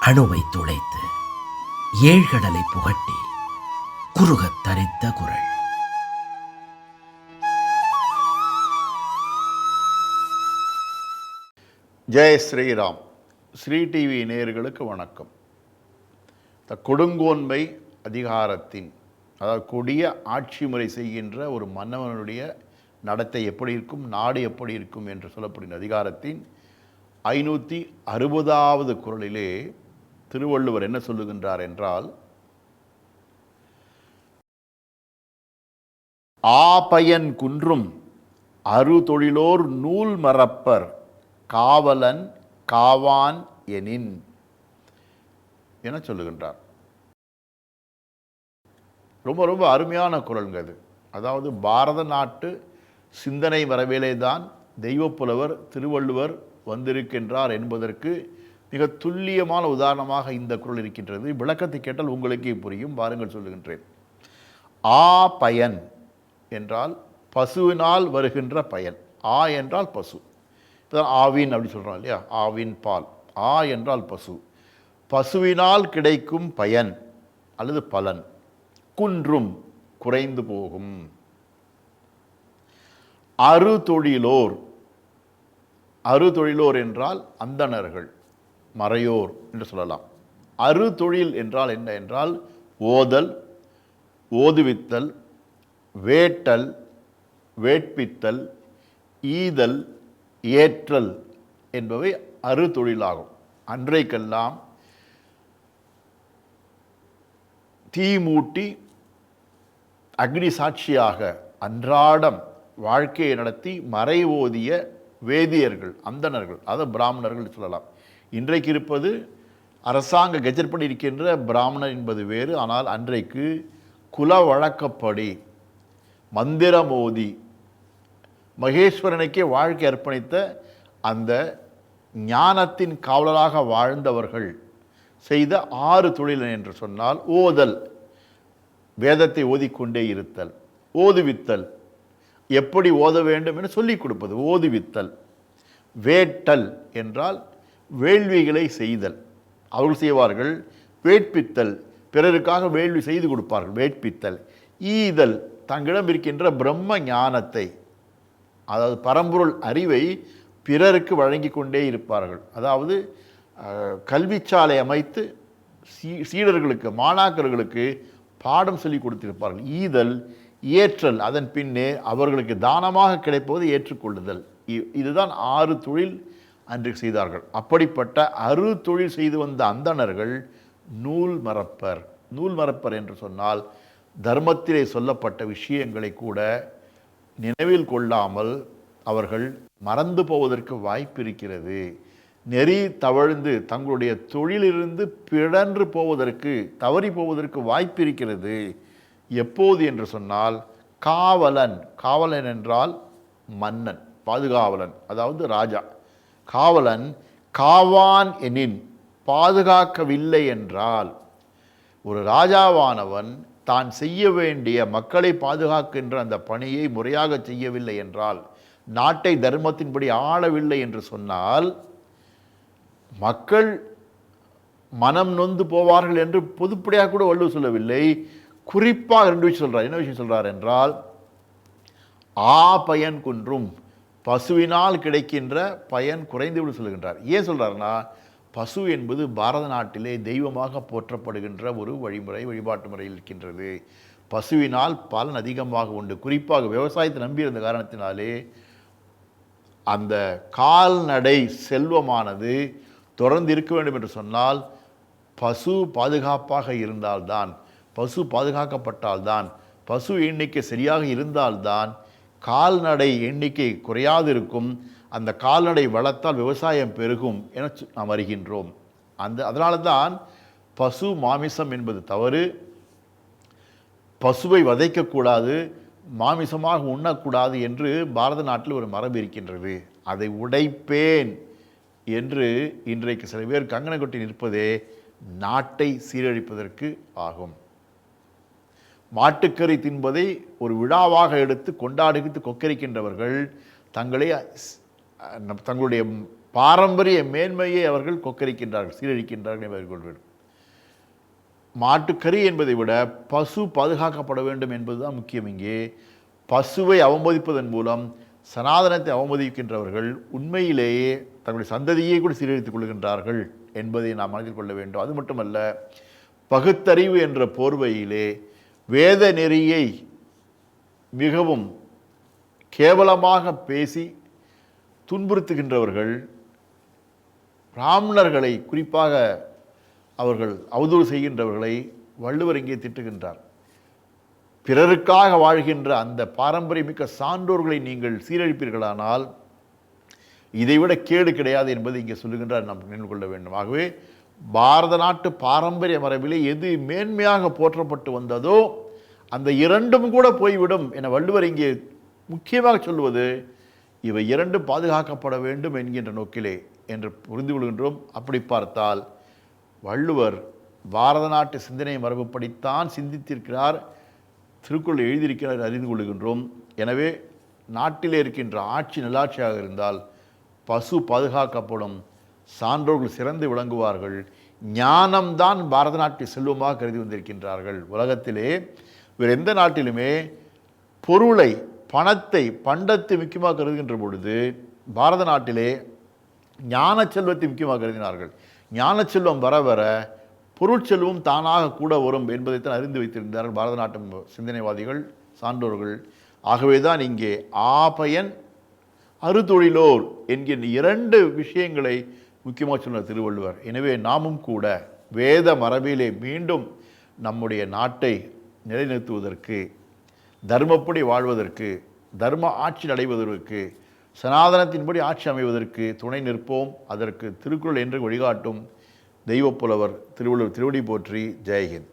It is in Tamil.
அணுவை துளைத்து ஏழ்கடலை புகட்டி குறுகத் தரித்த குரல். ஜெய் ஸ்ரீராம். ஸ்ரீ டிவி நேயர்களுக்கு வணக்கம். கொடுங்கோன்மை அதிகாரத்தின், அதாவது கொடிய ஆட்சி முறை செய்கின்ற ஒரு மன்னவனுடைய நடத்தை எப்படி இருக்கும், நாடு எப்படி இருக்கும் என்று சொல்லப்படுகிற அதிகாரத்தின் 560வது குறளிலே திருவள்ளுவர் என்ன சொல்லுகின்றார் என்றால், ஆபயன் குன்றும் அறுதொழிலோர் நூல் மறப்பர் காவலன் காவான் எனின் என சொல்லுகின்றார். ரொம்ப ரொம்ப அருமையான குறள்ங்க அது. அதாவது பாரத நாட்டு சிந்தனை வரவேலே தான் தெய்வப்புலவர் திருவள்ளுவர் வந்திருக்கின்றார் என்பதற்கு மிக துல்லியமான உதாரணமாக இந்த குறள் இருக்கின்றது. விளக்கத்தை கேட்டால் உங்களுக்கே புரியும். பாருங்கள், சொல்லுகின்றேன். ஆ பயன் என்றால் பசுவினால் வருகின்ற பயன். ஆ என்றால் பசு. இப்போதான் ஆவின் அப்படி சொல்கிறோம் இல்லையா, ஆவின் பால். ஆ என்றால் பசு. பசுவினால் கிடைக்கும் பயன் அல்லது பலன். குன்றும் குறைந்து போகும். அறுதொழிலோர், அறுதொழிலோர் என்றால் அந்தணர்கள், மறையோர் என்று சொல்லலாம். அறுதொழில் என்றால் என்ன என்றால் ஓதல், ஓதுவித்தல், வேட்டல், வேட்பித்தல், ஈதல், ஏற்றல் என்பவை அறுதொழிலாகும். அன்றைக்கெல்லாம் தீ மூட்டி அக்னி சாட்சியாக அன்றாடம் வாழ்க்கையை நடத்தி மறை ஓதிய வேதியர்கள், அந்தணர்கள், அதாவது பிராமணர்கள் சொல்லலாம். இன்றைக்கு இருப்பது அரசாங்க கெஜெட்படி இருக்கின்ற பிராமணர் என்பது வேறு. ஆனால் அன்றைக்கு குல வழக்கப்படி மந்திரம் ஓதி மகேஸ்வரனுக்கே வாழ்க்கை அர்ப்பணித்த அந்த ஞானத்தின் காவலராக வாழ்ந்தவர்கள் செய்த 6 தொழில் என்று சொன்னால், ஓதல், வேதத்தை ஓதிக்கொண்டே இருத்தல். ஓதுவித்தல், எப்படி ஓத வேண்டும் என்று சொல்லிக் கொடுப்பது, ஓதுவித்தல். வேட்டல் என்றால் வேள்விகளை செய்தல், அவர்கள் செய்வார்கள். வேட்பித்தல், பிறருக்காக வேள்வி செய்து கொடுப்பார்கள், வேட்பித்தல். ஈதல், தங்களிடம் இருக்கின்ற பிரம்ம ஞானத்தை, அதாவது பரம்பொருள் அறிவை பிறருக்கு வழங்கி கொண்டே இருப்பார்கள். அதாவது கல்விச்சாலை அமைத்து சீடர்களுக்கு, மாணாக்கர்களுக்கு பாடம் சொல்லி கொடுத்திருப்பார்கள். ஈதல், ஏற்றல், அதன் பின்னே அவர்களுக்கு தானமாக கிடைப்பதை ஏற்றுக்கொள்ளுதல். இதுதான் 6 தொழில் அன்றைக்கு செய்தார்கள். அப்படிப்பட்ட தொழில் செய்து வந்த அந்தணர்கள் நூல் மறப்பர். நூல் மறப்பர் என்று சொன்னால் தர்மத்திலே சொல்லப்பட்ட விஷயங்களை கூட நினைவில் கொள்ளாமல் அவர்கள் மறந்து போவதற்கு வாய்ப்பு இருக்கிறது. நெறி தவழ்ந்து தங்களுடைய தொழிலிருந்து பிழன்று போவதற்கு, தவறி போவதற்கு வாய்ப்பு இருக்கிறது. எப்போது என்று சொன்னால், காவலன், காவலன் என்றால் மன்னன், பாதுகாவலன், அதாவது ராஜா. காவலன் காவான் எனின், பாதுகாக்கவில்லை என்றால், ஒரு ராஜாவானவன் தான் செய்ய வேண்டிய மக்களை பாதுகாக்கின்ற அந்த பணியை முறையாக செய்யவில்லை என்றால், நாட்டை தர்மத்தின்படி ஆளவில்லை என்று சொன்னால், மக்கள் மனம் நொந்து போவார்கள் என்று பொதுப்படையாக கூட வள்ளுவர் சொல்லவில்லை. குறிப்பாக 2 விஷயம் சொல்றார். என்ன விஷயம் சொல்றார் என்றால், ஆ பயன் குன்றும், பசுவினால் கிடைக்கின்ற பயன் குறைந்து விட சொல்லுகின்றார். ஏன் சொல்றாருன்னா, பசு என்பது பாரத நாட்டிலே தெய்வமாக போற்றப்படுகின்ற ஒரு வழிமுறை, வழிபாட்டு முறையில் இருக்கின்றது. பசுவினால் பலன் அதிகமாக உண்டு. குறிப்பாக விவசாயத்தை நம்பியிருந்த காரணத்தினாலே அந்த கால்நடை செல்வமானது தொடர்ந்து இருக்க வேண்டும் என்று சொன்னால், பசு பாதுகாப்பாக இருந்தால்தான், பசு பாதுகாக்கப்பட்டால்தான், பசு எண்ணிக்கை சரியாக இருந்தால்தான் கால்நடை எண்ணிக்கை குறையாது இருக்கும். அந்த கால்நடை வளர்த்தால் விவசாயம் பெருகும் என நாம் அறிகின்றோம். அதனால தான் பசு மாமிசம் என்பது தவறு. பசுவை வதைக்கக்கூடாது, மாமிசமாக உண்ணக்கூடாது என்று பாரத நாட்டில் ஒரு மரபு இருக்கின்றது. அதை உடைப்பேன் என்று இன்றைக்கு சில பேர் கங்கணம் கட்டி நிற்பதே நாட்டை சீரழிப்பதற்கு ஆகும். மாட்டுக்கறி தின்பதை ஒரு விழாவாக எடுத்து கொண்டாடுகிட்டு கொக்கரிக்கின்றவர்கள் தங்களுடைய பாரம்பரிய மேன்மையை அவர்கள் கொக்கரிக்கின்றார்கள், சீரழிக்கின்றார்கள் என்பதை மாட்டுக்கறி என்பதை விட பசு பாதுகாக்கப்பட வேண்டும் என்பதுதான் முக்கியம். இங்கே பசுவை அவமதிப்பதன் மூலம் சனாதனத்தை அவமதிக்கின்றவர்கள் உண்மையிலேயே தங்களுடைய சந்ததியை கூட சீரழித்துக் கொள்கின்றார்கள் என்பதை நாம் மனதில் கொள்ள வேண்டும். அது மட்டுமல்ல, பகுத்தறிவு என்ற போர்வையிலே வேத நெறியை மிகவும் கேவலமாக பேசி துன்புறுத்துகின்றவர்கள் பிராமணர்களை, குறிப்பாக அவர்கள் அவதூறு செய்கின்றவர்களை வள்ளுவர் இங்கே திட்டுகின்றார். பிறருக்காக வாழ்கின்ற அந்த பாரம்பரியமிக்க சான்றோர்களை நீங்கள் சீரழிப்பீர்களானால் இதைவிட கேடு கிடையாது என்பதை இங்கே சொல்லுகின்றார், நாம் நினைவு கொள்ள வேண்டும். ஆகவே பாரத நாட்டு பாரம்பரிய மரபிலே எது மேன்மையாக போற்றப்பட்டு வந்ததோ அந்த இரண்டும் கூட போய்விடும் என வள்ளுவர் இங்கே முக்கியமாக சொல்லுவது இவை இரண்டும் பாதுகாக்கப்பட வேண்டும் என்கின்ற நோக்கிலே என்று புரிந்து கொள்கின்றோம். அப்படி பார்த்தால் வள்ளுவர் பாரத நாட்டு சிந்தனை மரபுப்படித்தான் சிந்தித்திருக்கிறார், திருக்குறள் எழுதியிருக்கிறார் அறிந்து கொள்கின்றோம். எனவே நாட்டிலே இருக்கின்ற ஆட்சி நல்லாட்சியாக இருந்தால் பசு பாதுகாக்கப்படும், சான்றோர்கள் சிறந்து விளங்குவார்கள். ஞானம்தான் பாரத நாட்டை செல்வமாக கருதி வந்திருக்கின்றார்கள். உலகத்திலே வேறு எந்த நாட்டிலுமே பொருளை, பணத்தை, பண்டத்தை முக்கியமாக கருதுகின்ற பொழுது பாரத நாட்டிலே ஞான செல்வத்தை முக்கியமாக கருதினார்கள். ஞான செல்வம் வர வர பொருட்செல்வம் தானாக கூட வரும் என்பதைத்தான் அறிந்து வைத்திருந்தார்கள் பாரத நாட்டு சிந்தனைவாதிகள், சான்றோர்கள். ஆகவேதான் இங்கே ஆபயன் அறுதொழிலோர் என்கின்ற இரண்டு விஷயங்களை முக்கியமாக சொன்னார் திருவள்ளுவர். எனவே நாமும் கூட வேத மரபிலே மீண்டும் நம்முடைய நாட்டை நிலைநிறுத்துவதற்கு, தர்மப்படி வாழ்வதற்கு, தர்ம ஆட்சி நடைவதற்கு, சனாதனத்தின்படி ஆட்சி அமைவதற்கு துணை நிற்போம். அதற்கு திருக்குறள் என்று வழிகாட்டும் தெய்வப்புலவர் திருவள்ளுவர் திருவடி போற்றி. ஜெயஹிந்த்.